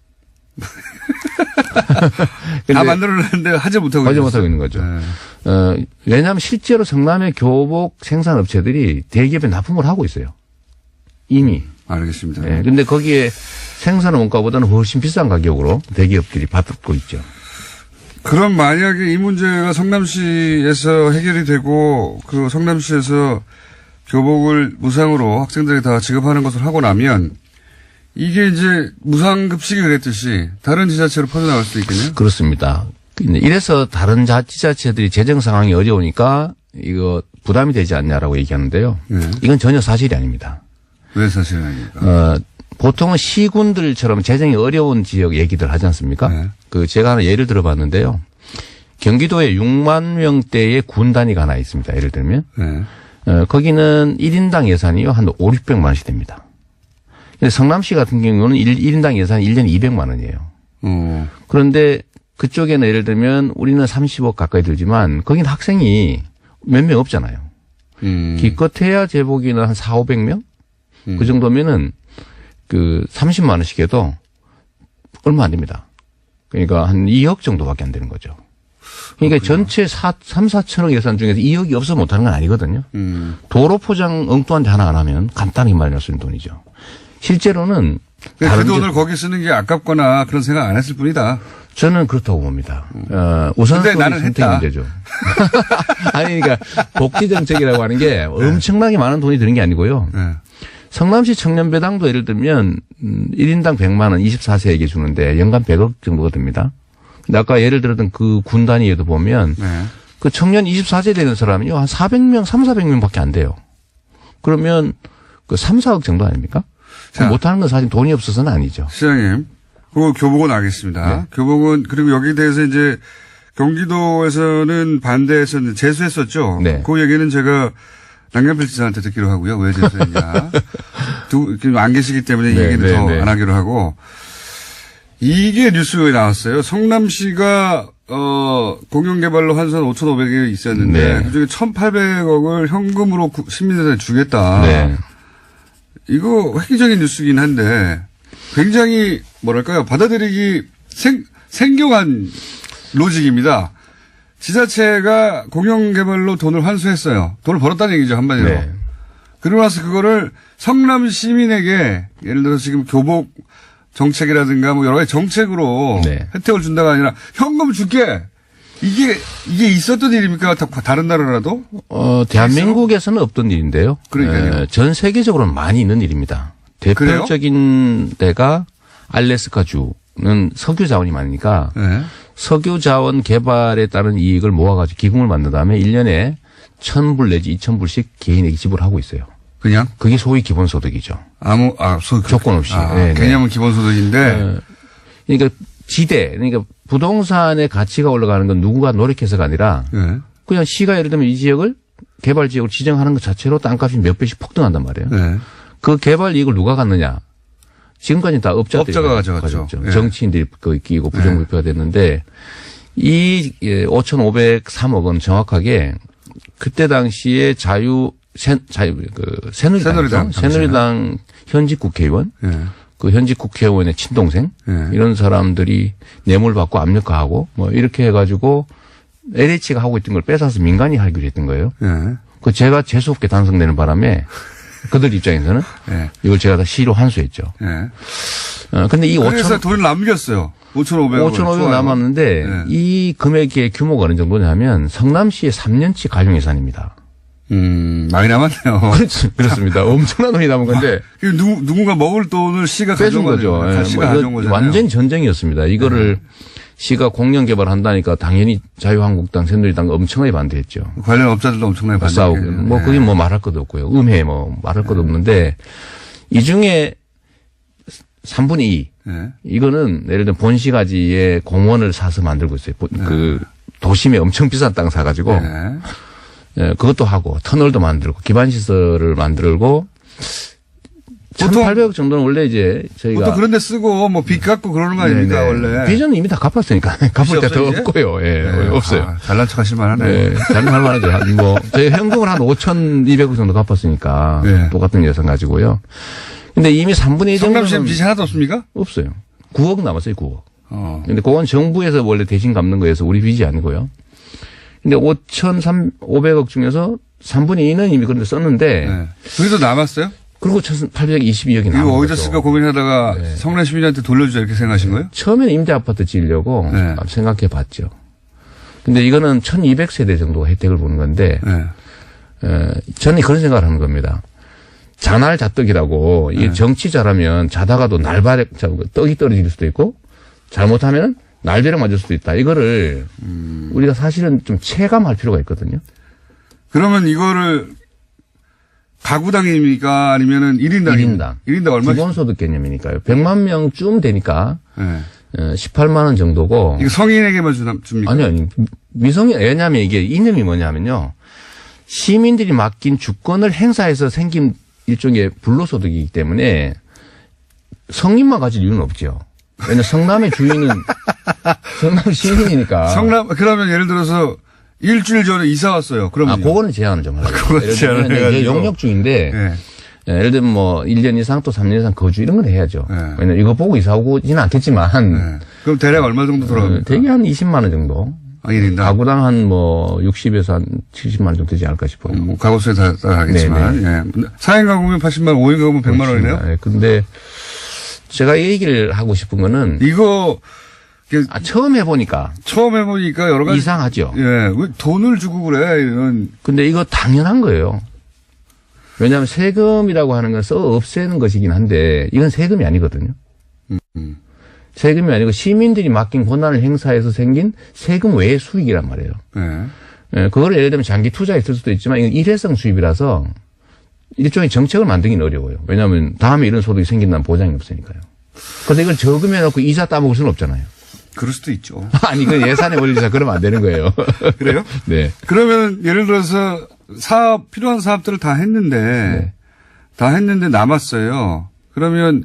다 만들어놨는데 하지 못하고 있는 거죠. 네. 왜냐하면 실제로 성남의 교복 생산 업체들이 대기업에 납품을 하고 있어요. 이미. 알겠습니다. 네. 근데 거기에 생산 원가보다는 훨씬 비싼 가격으로 대기업들이 받고 있죠. 그럼 만약에 이 문제가 성남시에서 해결이 되고 그 성남시에서 교복을 무상으로 학생들에게 다 지급하는 것을 하고 나면 이게 이제 무상급식이 그랬듯이 다른 지자체로 퍼져나갈 수도 있겠네요. 그렇습니다. 이래서 다른 지자체들이 재정 상황이 어려우니까 이거 부담이 되지 않냐라고 얘기하는데요. 네. 이건 전혀 사실이 아닙니다. 왜 사실은 아닙니까? 보통은 시군들처럼 재정이 어려운 지역 얘기들 하지 않습니까? 네. 제가 하나 예를 들어봤는데요. 경기도에 6만 명대의 군 단위가 하나 있습니다. 예를 들면. 네. 거기는 1인당 예산이요. 한 5, 600만 원씩 됩니다. 근데 성남시 같은 경우는 1인당 예산이 1년에 200만 원이에요. 그런데 그쪽에는 예를 들면 우리는 30억 가까이 들지만 거긴 학생이 몇 명 없잖아요. 기껏해야 제보기는 한 4, 500명? 그 정도면은 30만 원씩 해도 얼마 안 됩니다. 그러니까 한 2억 정도밖에 안 되는 거죠. 그러니까 전체 3, 4천억 예산 중에서 2억이 없어 못하는 건 아니거든요. 도로 포장 엉뚱한 데 하나 안 하면 간단히 마련할 수 있는 돈이죠. 실제로는 그 돈을 거기 쓰는 게 아깝거나 그런 생각 안 했을 뿐이다. 저는 그렇다고 봅니다. 우선순위 나는 선택이 문제죠. 아니, 그러니까 복지 정책이라고 하는 게 엄청나게 많은 돈이 드는 게 아니고요. 네. 성남시 청년배당도 예를 들면 1인당 100만 원 24세에게 주는데 연간 100억 정도가 됩니다. 근데 아까 예를 들었던 그 군 단위에도 보면 네. 그 청년 24세 되는 사람이요. 한 400명, 3, 400명 밖에 안 돼요. 그러면 3, 4억 정도 아닙니까? 못하는 건 사실 돈이 없어서는 아니죠. 시장님, 그 교복은 알겠습니다. 네. 교복은 그리고 여기에 대해서 이제 경기도에서는 반대해서 제수했었죠. 네. 그 얘기는 제가 남경필 지사한테 듣기로 하고요. 왜 제수했냐. 안 계시기 때문에 이 얘기는 더 안 하기로 하고. 이게 뉴스에 나왔어요. 성남시가 공영개발로 환수한 5,500이 있었는데 그중에 1,800억을 현금으로 시민들한테 주겠다. 네. 이거 획기적인 뉴스긴 한데 굉장히 뭐랄까요. 받아들이기 생경한 로직입니다. 지자체가 공영개발로 돈을 환수했어요. 돈을 벌었다는 얘기죠. 한마디로. 네. 그러고 나서 그거를 성남 시민에게 예를 들어서 지금 교복 정책이라든가 뭐 여러 가지 정책으로 네. 혜택을 준다가 아니라 현금 줄게. 이게 있었던 일입니까? 다른 나라라도? 대한민국에서는 없던 일인데요. 그러니까요. 전 세계적으로는 많이 있는 일입니다. 대표적인 데가 알래스카주는 석유 자원이 많으니까 네. 석유 자원 개발에 따른 이익을 모아가지고 기금을 만든 다음에 1년에 1,000불 내지 2,000불씩 개인에게 지불하고 있어요. 그냥? 그게 소위 기본소득이죠. 조건 없이. 개념은 기본소득인데. 그러니까 그러니까 부동산의 가치가 올라가는 건 누군가 노력해서가 아니라 네. 그냥 시가 예를 들면 이 지역을 개발 지역으로 지정하는 것 자체로 땅값이 몇 배씩 폭등한단 말이에요. 네. 그 개발 이익을 누가 갖느냐. 지금까지 다 업자가 가져갔죠. 네. 정치인들이 거기 끼고 부정부패가 됐는데 이 5,503억은 정확하게 그때 당시에 새누리당 현직 국회의원, 그 현직 국회의원의 친동생 이런 사람들이 뇌물 받고 압력가하고 뭐 이렇게 해가지고 LH가 하고 있던 걸 뺏어서 민간이 하기로 했던 거예요. 그 제가 재수 없게 당선되는 바람에 그들 입장에서는 이걸 제가 다 시로 환수했죠. 근데 이 그래서 돈을 남겼어요. 5,500 남았는데 이 금액의 규모가 어느 정도냐면 성남시의 3년치 가용 예산입니다. 많이 남았네요. 그렇습니다. 엄청난 돈이 남은 건데. 누군가 먹을 돈을 시가 뺏은 거죠. 시가 가져온 거잖아요. 완전히 전쟁이었습니다. 이거를 시가 공영 개발한다니까 당연히 자유한국당, 새누리당 엄청나게 반대했죠. 관련 업자들도 엄청나게 싸우고. 뭐 그게 뭐 말할 것도 없고요. 음해 뭐 말할 것도 없는데 이 중에 3분의 2. 이거는 예를 들면 본시가지에 공원을 사서 만들고 있어요. 그 도심에 엄청 비싼 땅 사가지고. 그것도 하고 터널도 만들고 기반시설을 만들고 1,800억 정도는 원래 이제 저희가 보통 그런 데 쓰고 뭐 빚 갚고 그러는 거 아닙니까 원래. 빚은 이미 다 갚았으니까 갚을 때 더 없고요. 없어요. 잘난 척 하실 만하네. 잘난 만하죠. 뭐 저희 현금을 한 5,200억 정도 갚았으니까 똑같은 예산 가지고요. 근데 이미 3분의 2 정도는 성남시는 빚이 하나도 없습니까? 없어요. 9억 남았어요. 9억. 근데 그건 정부에서 원래 대신 갚는 거여서 우리 빚이 아니고요. 근데 5,500억 중에서 3분의 2는 이미 그런데 썼는데. 그래도 남았어요? 그리고 1,822억이 남은 이거 어디다 거죠. 쓸까 고민하다가 성남 시민한테 돌려주자 이렇게 생각하신 거예요? 처음에는 임대 아파트 지으려고 생각해 봤죠. 근데 이거는 1,200세대 정도 혜택을 보는 건데 저는 그런 생각을 하는 겁니다. 자날자떡이라고 이게 정치 잘하면 자다가도 떡이 떨어질 수도 있고 잘못하면 날벼락 맞을 수도 있다. 이거를 우리가 사실은 좀 체감할 필요가 있거든요. 그러면 이거를 가구당입니까? 아니면은 1인당입니까? 1인당 얼마? 기본소득 개념이니까요. 100만 명쯤 되니까 네. 18만 원 정도고. 이거 성인에게만 줍니까? 아니. 미성년, 왜냐하면 이게 이념이 뭐냐면요. 시민들이 맡긴 주권을 행사해서 생긴 일종의 불로소득이기 때문에 성인만 가질 이유는 없죠. 왜냐하면 성남의 주인은 성남 시민이니까. 그러면 예를 들어서 일주일 전에 이사 왔어요. 그러면. 그거는 제한을 좀 하라고. 그거는 제한을 이제 해가지고. 용역 중인데. 네. 예를 들면 뭐 1년 이상 또 3년 이상 거주 이런 건 해야죠. 네. 왜냐면 이거 보고 이사 오지는 않겠지만. 네. 그럼 대략 얼마 정도 들어갑니까? 대개 한 20만 원 정도. 1인당. 가구당 한 뭐 60에서 한 70만 원 정도 되지 않을까 싶어요. 뭐 가구수에 따라가겠지만. 예. 4인 가구면 80만 원, 5인 가구면 100만 원이네요. 네, 근데 제가 이 얘기를 하고 싶은 거는 이거 처음 해보니까 처음 해보니까 여러 가지 이상하죠. 예, 왜 돈을 주고 그래? 이런. 근데 이거 당연한 거예요. 왜냐하면 세금이라고 하는 건 써 없애는 것이긴 한데 이건 세금이 아니거든요. 세금이 아니고 시민들이 맡긴 권한을 행사해서 생긴 세금 외의 수익이란 말이에요. 예. 그걸 예를 들면 장기 투자에 있을 수도 있지만 이건 일회성 수입이라서 일종의 정책을 만들기는 어려워요. 왜냐하면 다음에 이런 소득이 생긴다는 보장이 없으니까요. 그래서 이걸 저금해놓고 이자 따먹을 수는 없잖아요. 그럴 수도 있죠. 아니, 그 예산의 원리상 그러면 안 되는 거예요. 그래요? 네. 그러면 예를 들어서 필요한 사업들을 다 했는데 남았어요. 그러면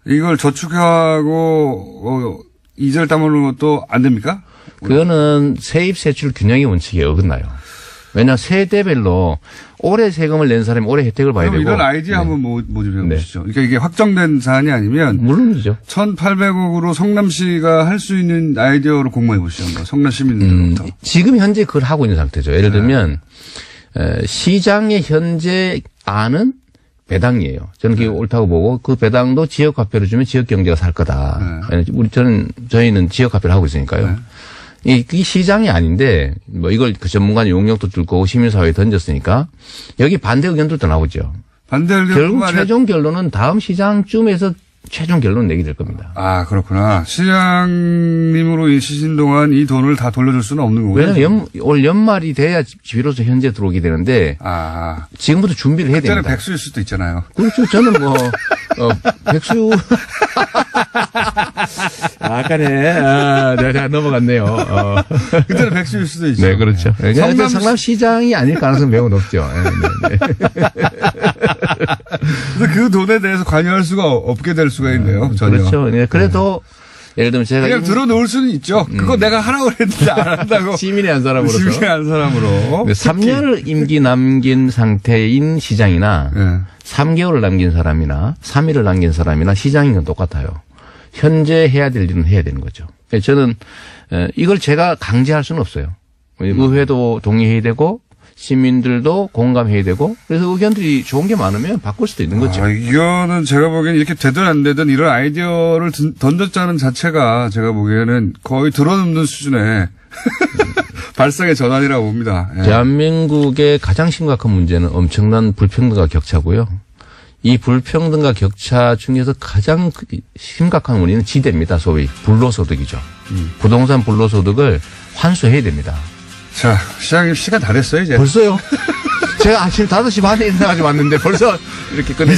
이걸 저축하고 이자를 따먹는 것도 안 됩니까? 그거는 세입 세출 균형의 원칙에 어긋나요. 왜냐하면 세대별로 올해 세금을 낸 사람이 올해 혜택을 봐야 그럼 되고. 이런 아이디어 한번 모집해 보시죠. 그러니까 이게 확정된 사안이 아니면 물론이죠. 1,800억으로 성남시가 할 수 있는 아이디어로 공모해 보시죠. 한번. 성남 시민들부터. 지금 현재 그걸 하고 있는 상태죠. 예를 들면 시장의 현재 안은 배당이에요. 저는 그게 옳다고 보고 그 배당도 지역 화폐로 주면 지역 경제가 살 거다. 저희는 지역 화폐를 하고 있으니까요. 이 시장이 아닌데 뭐 이걸 그 전문가는 용역도 줄 거고 시민사회에 던졌으니까 여기 반대 의견들도 나오죠. 반대 의견 결국 최종 결론은 다음 시장쯤에서 최종 결론 내게 될 겁니다. 아, 그렇구나. 시장님으로 있으신 동안 이 돈을 다 돌려줄 수는 없는 거고요. 왜냐하면 올 연말이 돼야 비로소 현재 들어오게 되는데 지금부터 준비를 해야 됩니다. 그때는 백수일 수도 있잖아요. 그렇죠. 저는 뭐 백수 아까네 내가 넘어갔네요. 그때는 백수일 수도 있죠. 네, 그렇죠. 성남 시장이 아닐 가능성이 매우 높죠. 네. 그래서 그 돈에 대해서 관여할 수가 없게 될 수가 있네요. 전혀. 그렇죠. 네, 그래도 예를 들면 제가 그냥 들어놓을 수는 있죠. 그거 내가 하라고 그랬는데 안 한다고. 시민의 한 사람으로서. 시민의 한 사람으로. 3년을 임기 남긴 상태인 시장이나 3개월을 남긴 사람이나 3일을 남긴 사람이나 시장인 건 똑같아요. 현재 해야 될 일은 해야 되는 거죠. 저는 이걸 제가 강제할 수는 없어요. 의회도 동의해야 되고 시민들도 공감해야 되고 그래서 의견들이 좋은 게 많으면 바꿀 수도 있는 거죠. 이거는 제가 보기엔 이렇게 되든 안 되든 이런 아이디어를 던졌자는 자체가 제가 보기에는 거의 들어눕는 수준의 발상의 전환이라고 봅니다. 예. 대한민국의 가장 심각한 문제는 엄청난 불평등과 격차고요. 이 불평등과 격차 중에서 가장 심각한 원인은 지대입니다. 소위 불로소득이죠. 부동산 불로소득을 환수해야 됩니다. 자, 시장님 시간 다 됐어요, 이제. 벌써요? 제가 아침 5시 반에 일어나가지고 왔는데 벌써 이렇게 끝냈어요.